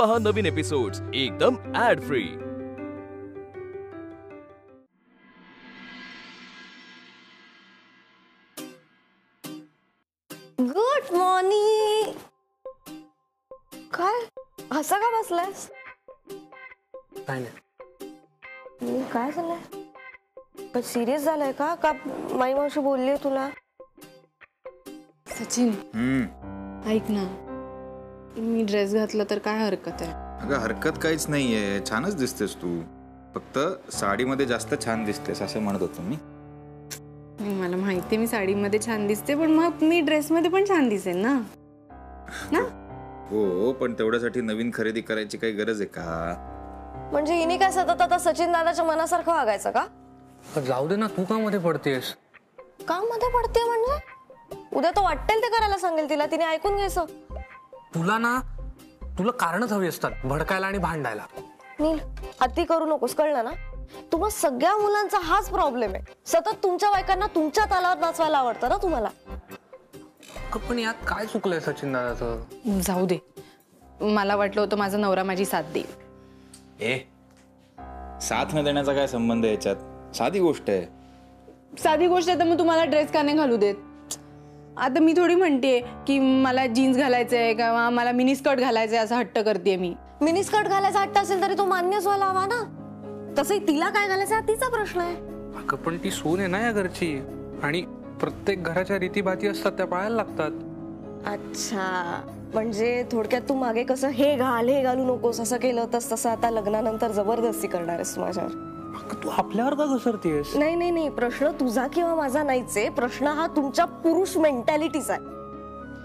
पहा नवीन एपिसोड्स एकदम add free. Good morning. काय असं का बसलायस? काय नाही. काय झालंय? पण सिरियस झालंय का माई मावशी बोलली तुला? सचिन ऐक ना, मी ड्रेस घातला तर काय हरकत आहे? अगं हरकत काहीच नाहीये, छानच दिसतेस तू. फक्त साडीमध्ये जास्त छान दिसतेस असं म्हणत होतो मी. मला माहितीये मी साडीमध्ये छान दिसते, पण मग मी ड्रेसमध्ये पण छान दिसेल ना. हो, पण तेवढ्यासाठी नवीन खरेदी करायची काही गरज आहे का? म्हणजे हिने काय सतत आता सचिन दादाच्या मनासारखं वागायचं का? जाऊ दे ना, तू का मध्ये पडतेस? का मध्ये पडते म्हणजे? उद्या तो वाटेल ते करायला सांगेल तिला, तिने ऐकून घ्यायचं. तुला कारणच हवी असतात भडकायला आणि भांडायला. नील, अति करू नकोस, कळलं ना? तुम्हा सगळ्या मुलांचा हाच प्रॉब्लेम आहे. सतत तुमच्या बायकांना तुमच्या तालावर नाचवायला आवडतं ना तुम्हाला. पण यात काय चुकलंय सचिन दादाचं? जाऊ दे, मला वाटलं होतं माझा नवरा माझी साथ देईल. साथ न देण्याचा काय संबंध आहे याच्यात? साधी गोष्ट आहे. साधी गोष्ट आहे तर मग तुम्हाला ड्रेस का नाही घालू देत? आता मी थोडी म्हणतेय की मला जीन्स घालायचंय किंवा मला मिनी स्कर्ट घालायचंय असं हट्ट करते मी. मिनी स्कर्ट घालायचा हट्ट असेल तरी तो मान्यच व्हायला हवा ना. तसंही तिला काय घालायचं हा तिचा प्रश्न आहे. अगं पण ती सून आहे ना या घरची, आणि प्रत्येक घराच्या रीतीभाती असतात त्या पाळायला लागतात. अच्छा, म्हणजे थोडक्यात तू मागे कसं हे घालू नकोस असं केलं होतंस, तसं आता लग्नानंतर जबरदस्ती करणार आहेस माझ्यावर. तू आपल्यावर का घसरतेस? नाही, प्रश्न तुझा किंवा माझा नाहीच आहे. प्रश्न हा तुमच्या पुरुष मेंटॅलिटीचा आहे.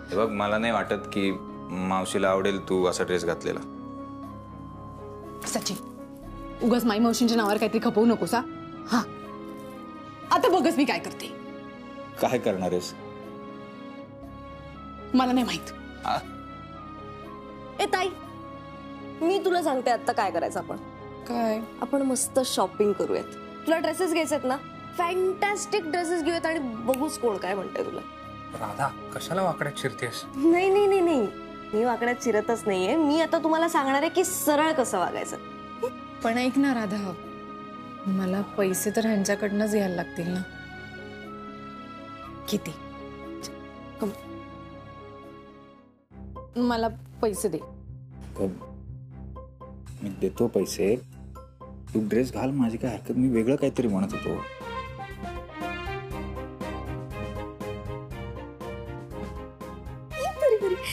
हे बघ, मला नाही वाटत की मावशीला आवडेल तू असा ड्रेस घातलेला. सचिन, उगाच माई मावशींच्या नावावर काहीतरी खपवू नकोस. हा, आता बघच मी काय करते. काय करणार आहेस? मला नाही माहित. ए ताई, मी तुला सांगते आता काय करायचं. काय? आपण मस्त शॉपिंग करूयात. तुला ड्रेसेस घ्यायचेत ना? फॅन्टॅस्टिक ड्रेसेस घेऊयात आणि बघूच कोण काय म्हणतंय तुला. राधा, कशाला वाकड्यात चिरतेस? नाही, मी वाकड्यात चिरतच नाहीये. मी आता तुम्हाला सांगणार आहे की सरळ कसं वागायचं. पण ऐक ना राधा, मला पैसे तर ह्यांच्याकडनंच घ्यायला लागतील ना. किती? मला पैसे दे. मी देतो पैसे, तू ड्रेस घाल, माझी काय हरकत. मी वेगळं काहीतरी म्हणत होतो.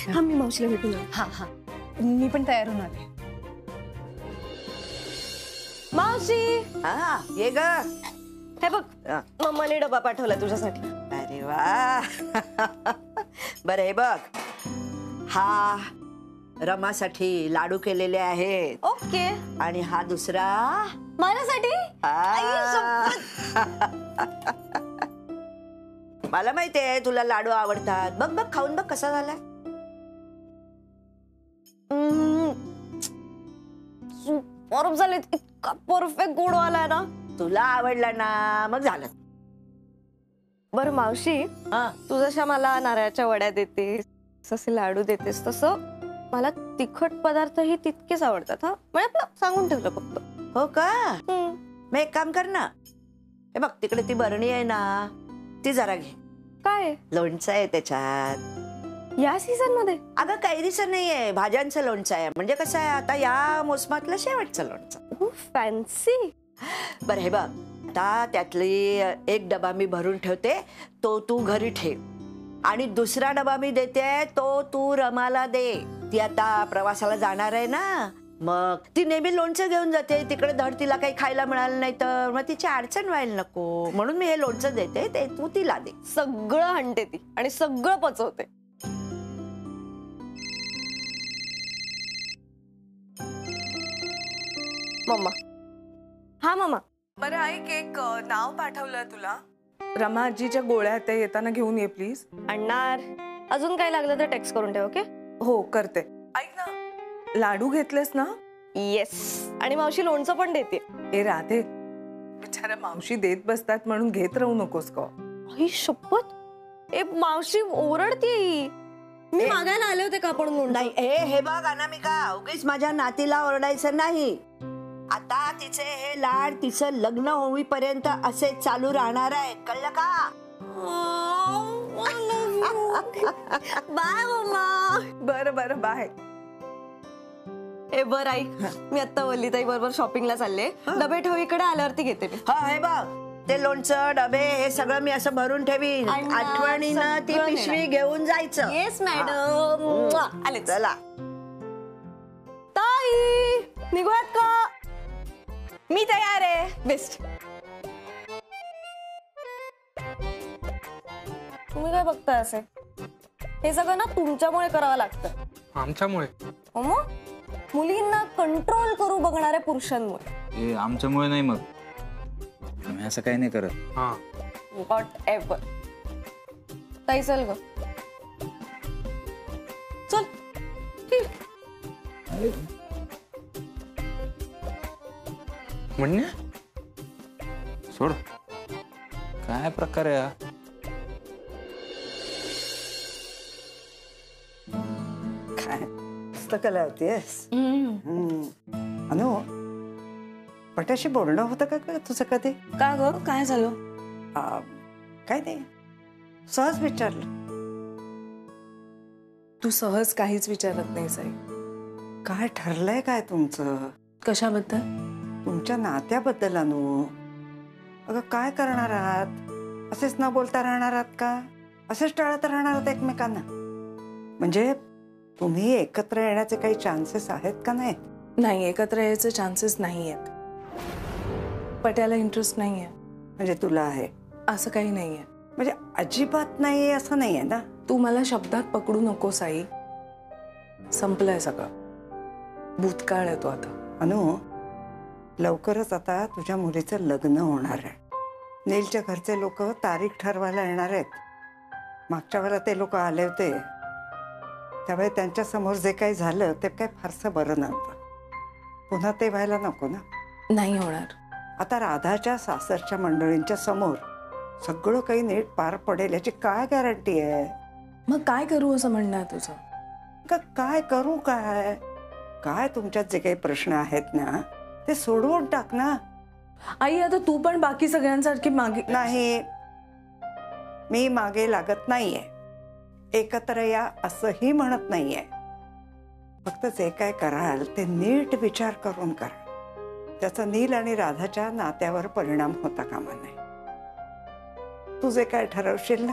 हा, मी मावशीला भेटून आले. हा, मी पण तयार होऊन आले. मावशी, ये ग. हे बघ, मम्माने डबा पाठवलाय तुझ्यासाठी. अरे वा. बरं, हे बघ, हा रमासाठी लाडू केलेले आहेत. ओके. आणि हा दुसरा माझ्यासाठी. मला माहितीये तुला लाडू आवडतात. बघ बघ, खाऊन बघ कसा झालाय. सुपर झाले, इतका परफेक्ट गोड आलाय ना. तुला आवडला ना, मग झालं. बरं मावशी, तू जशा मला नारळाच्या वड्या देतेस, जसे लाडू देतेस, तसं मला तिखट पदार्थही तितकेच आवडतात. हा, म्हणजे आपलं सांगून ठेवलं फक्त. हो का? मग एक काम कर ना, हे बघ तिकडे ती बरणी आहे ना, ती जरा घे. काय लोणचं आहे त्याच्यात. या सीझन मध्ये? अगं कैरीचं नाहीये, भाज्यांचं लोणचं आहे. म्हणजे कसं आहे, आता या मोसमातलं शेवटचं लोणचं. फॅन्सी. बरं, हे बघ, आता त्यातली एक डबा मी भरून ठेवते, तो तू घरी ठेव. आणि दुसरा डबा मी देते, तो तू रमाला दे. ती आता प्रवासाला जाणार आहे ना, मग ती नेहमी लोणचं घेऊन जाते. तिकडे धड तिला काही खायला मिळालं नाही तर मग तिची अडचण व्हायला नको, म्हणून मी हे लोणचं देते, ते तू तिला दे. सगळं हंटे ती आणि सगळं पचवते. मम्मा. हा मम्मा. बरं ऐक, एक नाव पाठवलंय तुला. रमा आजीच्या गोळ्या त्या येताना घेऊन ये प्लीज. आणणार. अजून काय लागलं तर टेक्स्ट करून ठेव. ओके? हो, करते. ऐक ना, लाडू घेतलेस ना? येस. आणि मावशी लोणचं पण देते. ए राधे, बिचारा मावशी देत बसतात म्हणून घेत राहू नकोस का? आई शपथ. ए मावशी ओरडते. मी मागायला आले होते का आपण लोणचं? नाही हे बघ अनामिका, उगीच माझ्या नातीला ओरडायचं नाही. आता तिचे हे लाड तिचं लग्न होईपर्यंत असे चालू राहणार आहे, कळलं का? बाय मम्मा. बरं बरं बाय. ए बर आई, मी आता वल्लीताई बरोबर शॉपिंगला चालले. डबे ठेव, इकडे आल्यावरती घेते मी. हा हे बघ, ते लोणचं डबे हे सगळं मी असं भरून ठेवीन. अण्णा, आठवणीनं ती सगळं पिशवी नेणार. घेऊन जायचं. Yes madam. आले चला. ताई निघूयात का? मी तयार आहे. बेस्ट. तुम्ही काय बघताय असे? हे सगळं ना तुमच्यामुळे करावं लागतं. आमच्यामुळे? मग मुलींना कंट्रोल करू बघणाऱ्या पुरुषांमुळे. आमच्यामुळे नाही, मग आम्ही असं काही नाही करत. हा, वॉट एव्हर. ताई चल ग, चल. म्हणजे सोड, काय प्रकार आहे हा? काय पुस्तकाला होतीस? अनु, पटाशी बोलणं होतं का तुझं कधी? का ग, काय झालं? काय नाही, सहज विचारलं. तू सहज काहीच विचारत नाही साई. काय ठरलंय काय तुमचं? कशाबद्दल? तुमच्या नात्याबद्दल अनु. अगं काय करणार आहात? असेच न बोलता राहणार आहात का? असेच टाळत राहणार आहात एकमेकांना? म्हणजे तुम्ही एकत्र येण्याचे काही चान्सेस आहेत का? नाही नाही, एकत्र यायचे चान्सेस नाही आहेत. पट्याला इंटरेस्ट नाहीये. म्हणजे तुला आहे असं काही नाहीये. म्हणजे अजिबात नाही असं नाहीये ना? तू मला शब्दात पकडू नको साई. संपलंय सगळं. भूतकाळ आहे तो आता. अनु, लवकरच आता तुझ्या मुलीचं लग्न होणार आहे. नीलच्या घरचे लोक तारीख ठरवायला येणार आहेत. मागच्या वेळेला ते लोक आले होते, त्यावेळी त्यांच्या समोर जे काही झालं ते काही फारसं बरं नव्हतं. पुन्हा ते व्हायला नको ना? नाही होणार. आता राधाच्या सासरच्या मंडळींच्या समोर सगळं काही नीट पार पडेल याची काय गॅरंटी आहे? मग काय करू असं म्हणणं आहे तुझं? काय करू? काय काय तुमच्यात जे काही प्रश्न आहेत ना ते सोडवून टाक ना. आई, आता तू पण बाकी सगळ्यांसारखी मागे नाही, मी मागे लागत नाहीये. एकत्र या असंही म्हणत नाहीये. फक्त जे काय कराल ते नीट विचार करून करा. त्याचा नील आणि राधाच्या नात्यावर परिणाम होता कामा नये. तू जे काय ठरवशील ना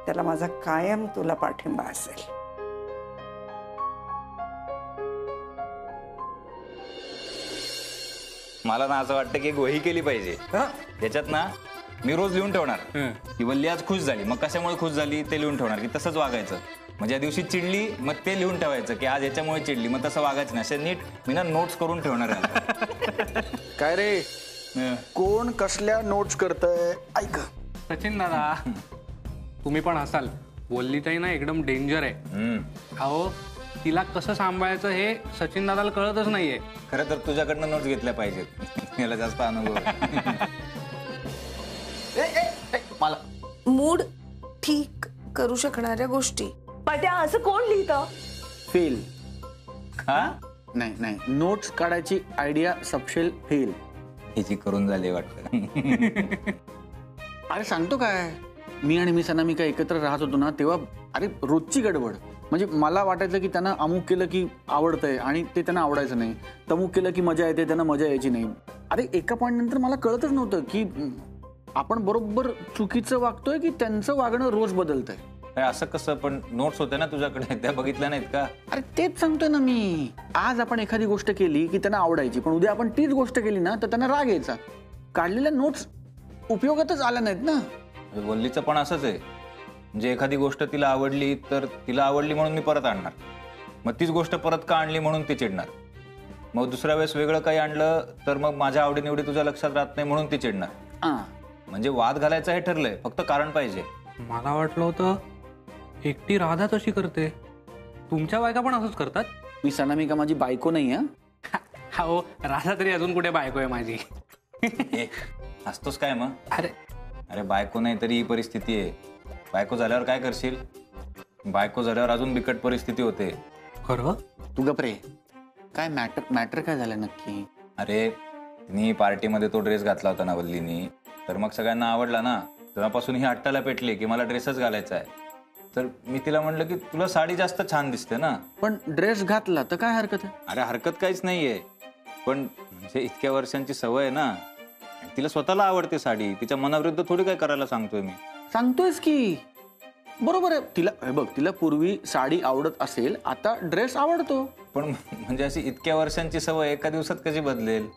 त्याला माझा कायम तुला पाठिंबा असेल. मला ना असं वाटतं की एक वही केली पाहिजे. त्याच्यात ना मी रोज लिहून ठेवणार की वल्ली आज खुश झाली, मग कशामुळे खुश झाली ते लिहून ठेवणार की तसंच वागायचं. म्हणजे या दिवशी चिडली मग ते लिहून ठेवायचं की आज याच्यामुळे चिडली, मग तसं वागायचं नाही. असे नीट मी ना नोट्स करून ठेवणार आहे. काय रे, कोण कसल्या नोट्स करतय? ऐक सचिन दादा, तुम्ही पण असाल. वल्लीताई ना एकदम डेंजर आहे. अहो, तिला कसं सांभाळायचं हे सचिन दादाला कळतच नाहीये. खरं तर तुझ्याकडनं नोट्स घेतल्या पाहिजेत. याला जास्त अनुभव आहे. मला मूड ठीक करू शकणाऱ्या गोष्टी. पट्या असं कोण लिहितं? फेल. हा, नाही नाही, नोट्स काढायची आयडिया सबशेल फेल. ह्याची करून झाली वाटतं. अरे सांगतो काय, मी आणि मिस अनामिका एकत्र राहत होतो ना तेव्हा अरे रोजची गडबड. म्हणजे मला वाटायचं की त्यांना अमुक केलं की आवडतंय आणि ते त्यांना आवडायचं नाही, तमुक केलं की मजा येते, त्यांना मजा यायची नाही. अरे एका पॉईंट नंतर मला कळतच नव्हतं की आपण बरोबर चुकीचं वागतोय की त्यांचं वागणं रोज बदलतंय. असं कसं? पण नोट्स होत्या ना तुझ्याकडे, त्या बघितल्या नाहीत का? अरे तेच सांगतोय ना मी. आज आपण एखादी गोष्ट केली की त्यांना आवडायची, पण उद्या आपण तीच गोष्ट केली ना तर त्यांना राग यायचा. काढलेल्या नोट्स उपयोगातच आल्या नाहीत ना. वल्लीचं पण असंच आहे. म्हणजे एखादी गोष्ट तिला आवडली तर तिला आवडली म्हणून मी परत आणणार, मग तीच गोष्ट परत का आणली म्हणून ती चिडणार. मग दुसऱ्या वेळेस वेगळं काही आणलं तर मग माझ्या आवडीनिवडी तुझ्या लक्षात राहत नाही म्हणून ती चिडणार. म्हणजे वाद घालायचं हे ठरलंय, फक्त कारण पाहिजे. मला वाटलं होतं एकटी राधा तशी करते. तुमच्या बायका पण असंच करतात? मी अनामिका माझी बायको नाही. हो, राधा तरी अजून कुठे बायको आहे माझी. असतोच काय मग? अरे अरे बायको नाही तरी ही परिस्थिती आहे. बायको झाल्यावर काय करशील? बायको झाल्यावर अजून बिकट परिस्थिती होते. खरं? तू गप्रे. काय मॅटर काय झालं नक्की? अरे तिने पार्टीमध्ये तो ड्रेस घातला होता ना वल्लीनी, तर मग सगळ्यांना आवडला ना. तेव्हापासून ही हट्टाला पेटली की मला ड्रेसच घालायचा आहे. तर मी तिला म्हणलं की तुला साडी जास्त छान दिसते ना. पण ड्रेस घातला तर काय हरकत आहे? अरे हरकत काहीच नाहीये, पण म्हणजे इतक्या वर्षांची सवय आहे ना. तिला स्वतःला आवडते साडी, तिच्या मनाविरुद्ध थोडी काय करायला सांगतोय मी. सांगतोयस की बरोबर आहे. तिला हे बघ, तिला पूर्वी साडी आवडत असेल, आता ड्रेस आवडतो. पण म्हणजे अशी इतक्या वर्षांची सवय एका दिवसात कशी बदलेल?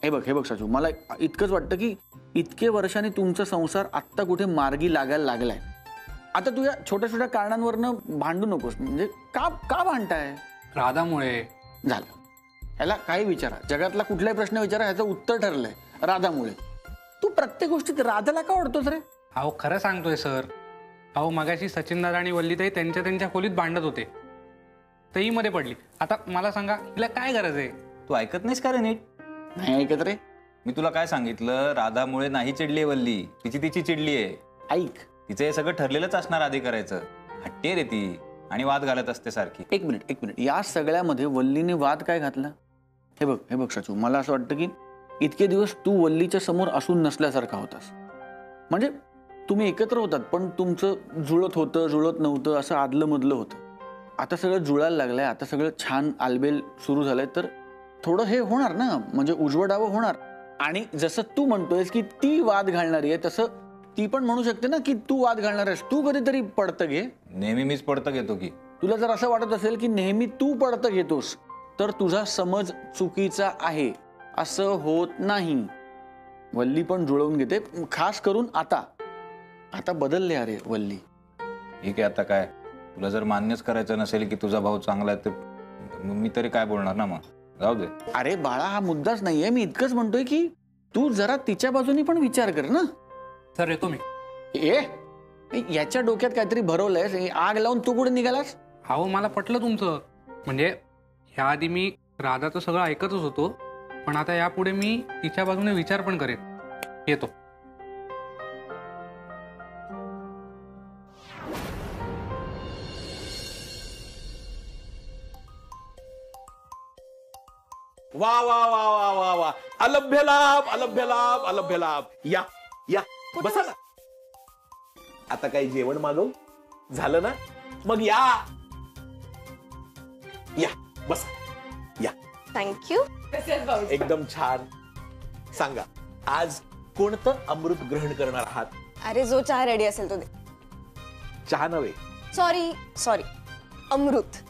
हे बघ साजू, मला इतकंच वाटतं की इतके वर्षांनी तुमचा संसार आत्ता कुठे मार्गी लागायला लागलाय. आता तू या छोट्या छोट्या कारणांवरनं भांडू नकोस. म्हणजे का भांडताय? राधामुळे. झालं. ह्याला काही विचारा, जगातला कुठलाही प्रश्न विचारा, ह्याचं उत्तर ठरलंय राधामुळे. तू प्रत्येक गोष्टीत राधाला का आवडतोस रे? अहो खरं सांगतोय सर. अहो मगाशी सचिन दादा आणि वल्लीताई त्यांच्या खोलीत भांडत होते, तही मध्ये पडली. आता मला सांगा, हिला काय गरज आहे? तू ऐकत नाहीस का रे नीट? नाही ऐकत रे. मी तुला काय सांगितलं, राधामुळे नाही चिडली वल्ली, तिची चिडली आहे. ऐक, तिचं हे सगळं ठरलेलंच असणार आधी करायचं. हट्टी रे ती, आणि वाद घालत असते सारखी. एक मिनिट. या सगळ्यामध्ये वल्लीने वाद काय घातला? हे बघ साचू, मला असं वाटतं की इतके दिवस तू वल्लीच्या समोर असून नसल्यासारखा होतास. म्हणजे तुम्ही एकत्र होतात, पण तुमचं जुळत होतं, जुळत नव्हतं, असं आदलं मधलं होतं. आता सगळं जुळायला लागलंय, आता सगळं छान आलबेल सुरू झालंय, तर थोडं हे होणार ना, म्हणजे उजवडावं होणार. आणि जसं तू म्हणतोयस की ती वाद घालणारी आहे, तसं ती पण म्हणू शकते ना की तू वाद घालणार आहेस. तू कधीतरी पडतं घे. नेहमी मीच पडतं घेतो की. तुला जर असं वाटत असेल की नेहमी तू पडतं घेतोस, तर तुझा समज चुकीचा आहे. असं होत नाही. वल्ली पण जुळवून घेते, खास करून आता बदलले अरे वल्ली. ठीक आहे, आता काय तुला जर मान्यच करायचं नसेल की तुझा भाऊ चांगला आहे, तर मी तरी काय बोलणार ना. मग जाऊ दे. अरे बाळा, हा मुद्दाच नाहीये. मी इतकंच म्हणतोय की तू जरा तिच्या बाजूनी पण विचार कर ना. सर येतो मी. याच्या डोक्यात काहीतरी भरवलंय, आग लावून तू कुठे निघालास? अहो मला पटलं तुमचं. म्हणजे ह्याआधी मी राधाचं सगळं ऐकतच होतो, पण आता यापुढे मी तिच्या बाजूने विचार पण करेन. येतो. वा वा वा वा वा वा, अलभ्य लाभ, अलभ्य लाभ, अलभ्य लाभ. या या बसा ना. आता काही जेवण मागव झालं ना? मग या बसा. या. थँक्यू. एकदम छान. सांगा, आज कोणतं अमृत ग्रहण करणार आहात? अरे जो चहा रेडी असेल तो दे. चहा नव्हे, सॉरी अमृत.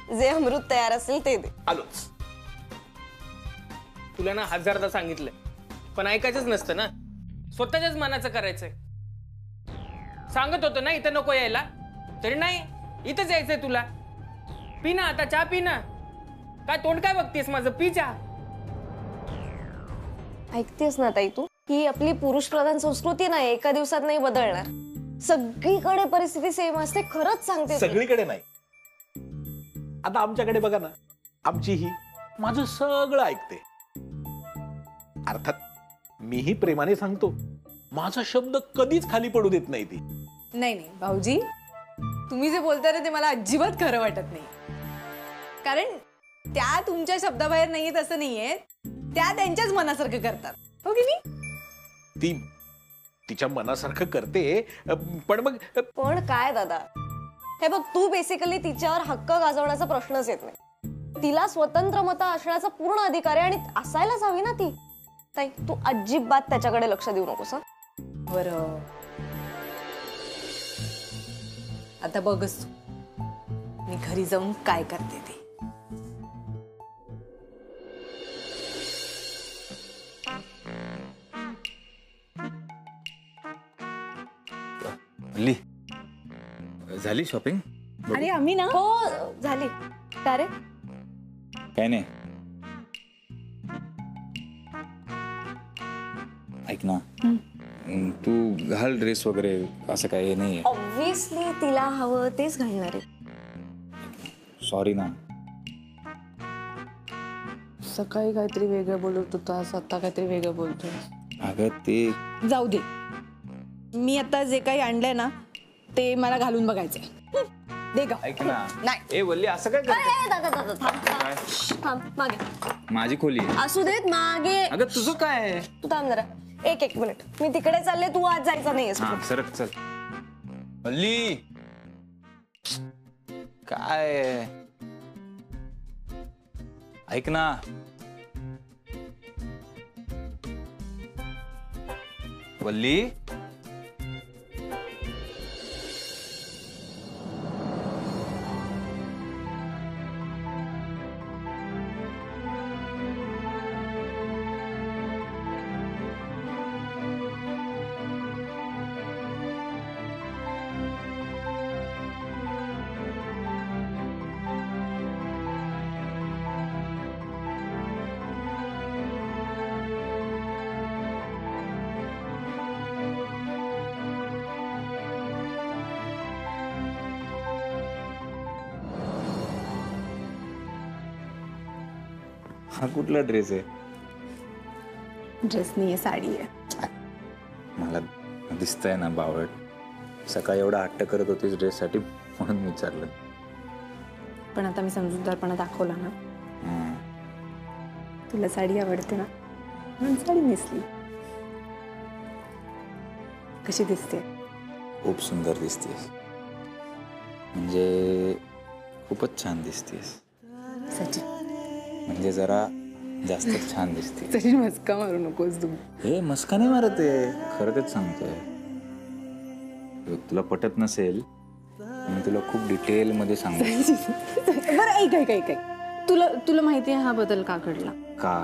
जे अमृत तयार असेल ते दे. आलोच. तुला ना 1000दा सांगितलंय, पण ऐकायचंच नसतं ना. स्वतःच्याच मनाचं करायचंय. सांगत होतो ना इथं नको यायला, तरी नाही, इथंच यायचंय तुला. पी ना आता चहा, पी ना. काय तोंड काय बघतेस माझं? पी चहा. ऐकतेस ना ताई तू? ही आपली पुरुष प्रधान संस्कृती नाही, एका दिवसात नाही बदलणार. सगळीकडे परिस्थिती सेम असते, खरंच सांगते. सगळीकडे नाही. आता आमच्याकडे बघा ना, आमची ही माझं सगळं ऐकते. अर्थात मीही प्रेमाने सांगतो, माझा शब्द कधीच खाली पडू देत नाही ती. नाही भाऊजी, तुम्ही जे बोलताय ना ते मला अजिबात खरं वाटत नाही. कारण त्या तुमच्या शब्दाबाहेर नाहीयेत असं नाहीये, त्या त्यांच्याच मनासारखं करतात, हो की नाही? ती तिच्या मनासारखं करते, पण मग पण काय दादा, हे बघ, तू बेसिकली तिच्यावर हक्क गाजवण्याचा प्रश्नच येत नाही. तिला स्वतंत्र मतं असण्याचा पूर्ण अधिकार आहे, आणि असायलाच हवी ना ती. ताई तू अजिबात त्याच्याकडे लक्ष देऊ नकोस. बरं, आता बघच मी घरी जाऊन काय करते ते. झाली शॉपिंग? अरे आम्ही ना, हो झाली. काय रे? काय नाही. ऐक ना, तू घाल ड्रेस वगैरे, असं काय नाही. ऑब्व्हियसली तिला हवं तेच घालणार आहे. सॉरी ना. सकाळी काहीतरी वेगळं बोलत होतास, आता काहीतरी वेगळं बोलतोय. अगं ते जाऊ दे. मी आता जे काही आणलंय ना ते मला घालून बघायचे. दे ग. ऐक ना. नाही. ए वल्ली असं काय करते? ए, दादा दादा थांब थांब मागे माझी खोली आहे. असू देत मागे. अगं तुझं काय आहे? तू थांब जरा एक मिनिट. मी तिकडे चालले, तू आज जायचं नाहीयेस. हा सरक चल. वल्ली काय आहे? ऐक ना. वल्ली हा कुठला ड्रेस आहे? ड्रेस नाहीये, साडी आहे. मला दिसतंय ना बावळट. सकाळी एवढा हट्ट करत होतीस ड्रेस साठी म्हणून विचारलं. पण आता मी समजूतदारपणा दाखवला ना. तुला साडी आवडते ना, म्हणून साडी नेसली. कशी दिसते? खूप सुंदर दिसतेस. म्हणजे खूपच छान दिसतेस. सचिन, म्हणजे जरा जास्तच छान दिसते. सचिन मस्का मारू नकोस तू. हे मस्का नाही मारत आहे, खरं तेच सांगतोय. तुला पटत नसेल मी तुला खूप डिटेल मध्ये सांगतो. बरं ऐक. तुला माहिती आहे हा बदल का घडला? का?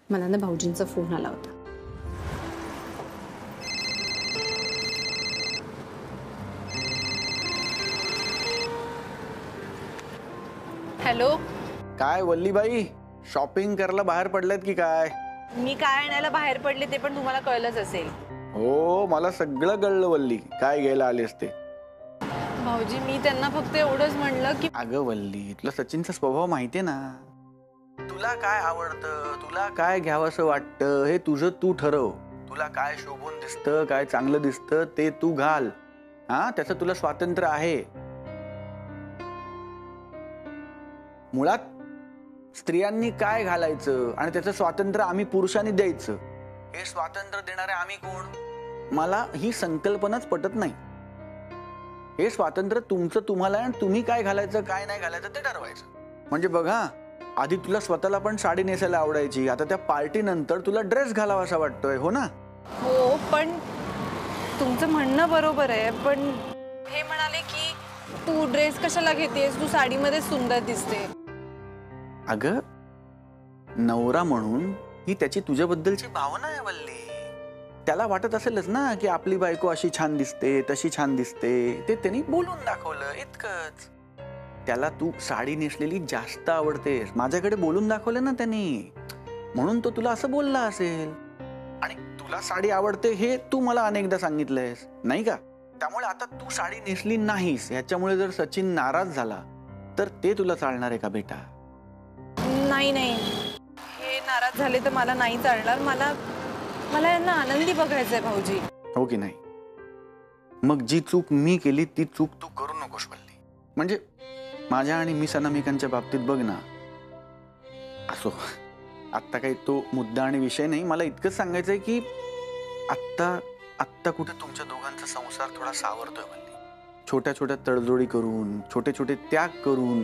मला ना भाऊजींचा फोन आला होता. हॅलो. काय वल्लीबाई, शॉपिंग करायला बाहेर पडलेत की काय? मी काय आणायला बाहेर पडले ते पण तुम्हाला कळलंच असेल. हो, मला सगळं कळलं वल्ली, काय घ्यायला आली असते. भाऊजी मी त्यांना फक्त एवढंच म्हणलं की अगं वल्ली, तुला सचिनचा स्वभाव माहितीये ना. तुला काय आवडतं, तुला काय घ्यावंसं वाटतं हे तुझं तू ठरव. तुला काय शोभून दिसतं, काय चांगलं दिसतं ते तू घाल. हा, त्याचं तुला स्वातंत्र्य आहे. मुळात स्त्रियांनी काय घालायचं आणि त्याचं स्वातंत्र्य आम्ही पुरुषांनी द्यायचं, हे स्वातंत्र्य देणारे आम्ही कोण? मला ही संकल्पनाच पटत नाही. हे स्वातंत्र्य तुमचं तुम्हाला आणि तुम्ही काय घालायचं काय नाही घालायचं ते ठरवायचं. म्हणजे बघा, आधी तुला स्वतःला पण साडी नेसायला आवडायची, आता त्या पार्टी नंतर तुला ड्रेस घालावा असा वाटतोय, हो ना? हो, पण तुमचं म्हणणं बरोबर आहे. पण हे म्हणाले की तू ड्रेस कशाला घेतेस, तू साडीमध्ये सुंदर दिसते. अगं, नवरा म्हणून ही त्याची तुझ्याबद्दलची भावना आहे वल्ली. त्याला वाटत असेलच ना की आपली बायको अशी छान दिसते, तशी छान दिसते. ते त्यांनी बोलून दाखवलं, इतकंच. त्याला तू साडी नेसलेली जास्त आवडतेस, माझ्याकडे बोलून दाखवलं ना त्यांनी, म्हणून तो तुला असं बोलला असेल. आणि तुला साडी आवडते हे तू मला अनेकदा सांगितलंयस, नाही का? त्यामुळे आता तू साडी नेसली नाहीस ह्याच्यामुळे जर सचिन नाराज झाला तर ते तुला चालणार आहे का बेटा? नाही, हे नाराज झाले तर मला नाही चालणार. मला यांना आनंदी बघायचंय भाऊजी. हो की नाही? मग जी चूक मी केली ती चूक तू करू नकोस वल्ली. म्हणजे माझ्या आणि मिस अनामिकांच्या बाबतीत बघ ना. असो, आत्ता काही तो मुद्दा आणि विषय नाही. मला इतकंच सांगायचंय की आत्ता कुठे तुमच्या दोघांचा संसार थोडा सावरतोय वल्ली. छोट्या छोट्या तडजोडी करून, छोटे छोटे त्याग करून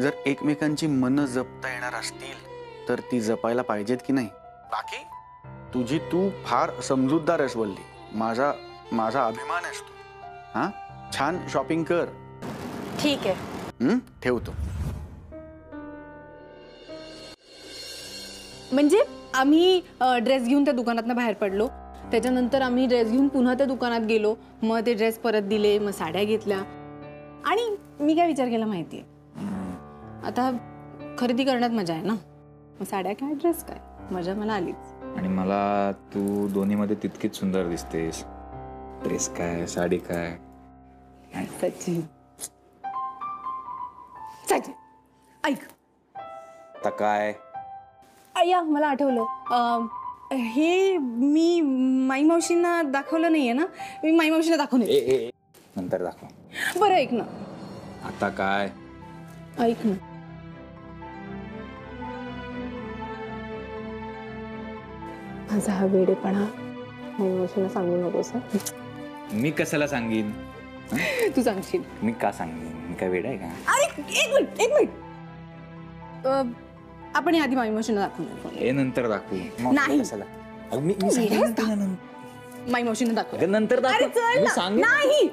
जर एकमेकांची मनं जपता येणार असतील तर ती जपायला पाहिजेत की नाही? बाकी तुझी तू फार समजूतदार आहेस वल्ली. माझा अभिमान आहेस तू. हा, छान शॉपिंग कर. ठीक आहे. ठेवतो. म्हणजे आम्ही ड्रेस घेऊन त्या दुकानातनं बाहेर पडलो. त्याच्यानंतर आम्ही ड्रेस घेऊन पुन्हा त्या दुकानात गेलो. मग ते ड्रेस परत दिले, मग साड्या घेतल्या. आणि मी काय विचार केला माहितीये, आता खरेदी करण्यात मजा आहे ना. मग साड्या काय ड्रेस काय, मजा मला आलीच. आणि मला तू दोन्हीमध्ये तितकीच सुंदर दिसतेस. ड्रेस काय साडी काय. सचिन ऐक. आता काय? अय्या, मला आठवलं. हे मी माई मावशींना दाखवलं नाहीये ना. मी माई मावशीला दाखवून नंतर दाखव. बरं ऐक ना, आता काय? ऐक ना, माझा हा वेडेपणा मावशीला सांगू नकोस. मी कशाला सांगीन? तू सांगशील. मी का सांगेन? मी काय वेड आहे का? अरे एक मिनिट आपण आधी मावशीला दाखवू. हे नंतर दाखवू. नाही. कशाला? मी सांगेन नंतर. मावशीने दाखव. नंतर दाखव. अरे चल मी ना. सांगेन. नाही